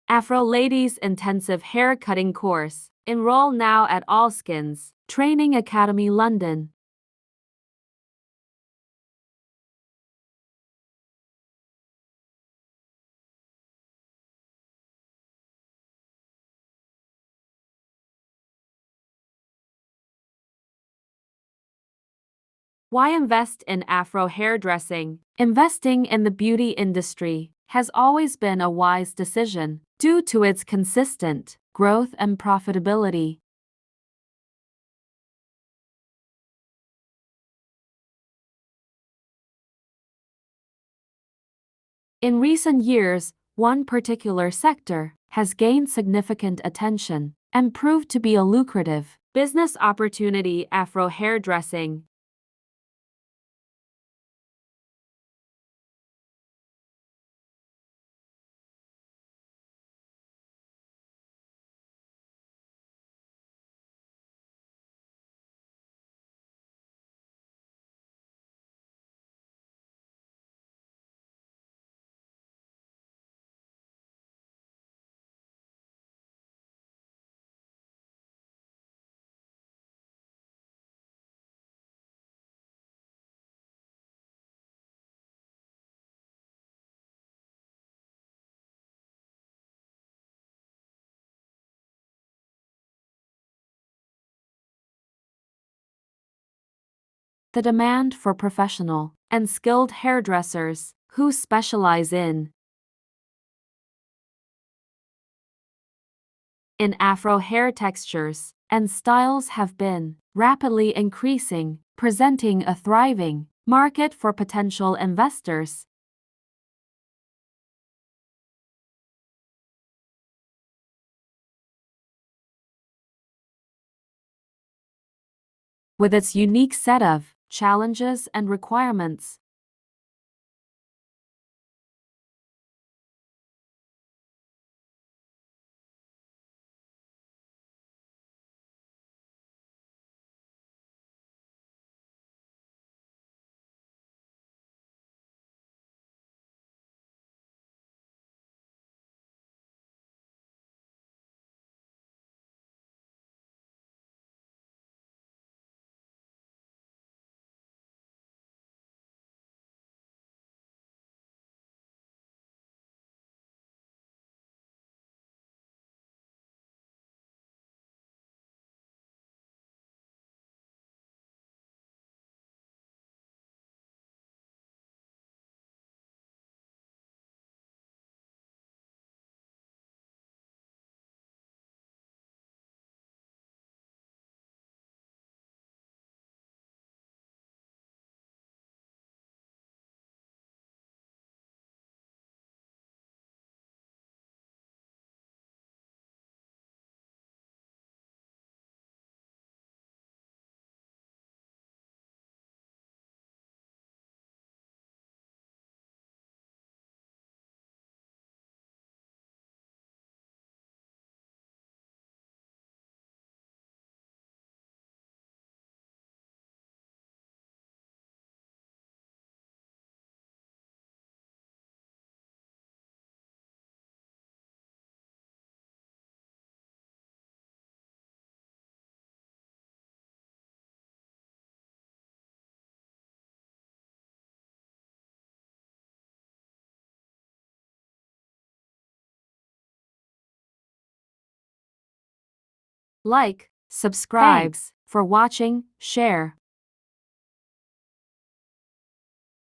Afro Ladies Intensive Hair Cutting Course. Enroll now at All Skins Training Academy, London. Why invest in Afro hairdressing? Investing in the beauty industry has always been a wise decision due to its consistent growth and profitability. In recent years, one particular sector has gained significant attention and proved to be a lucrative business opportunity: Afro hairdressing. The demand for professional and skilled hairdressers who specialize in Afro hair textures and styles have been rapidly increasing, presenting a thriving market for potential investors. With its unique set of challenges and requirements, like, subscribe for watching, share.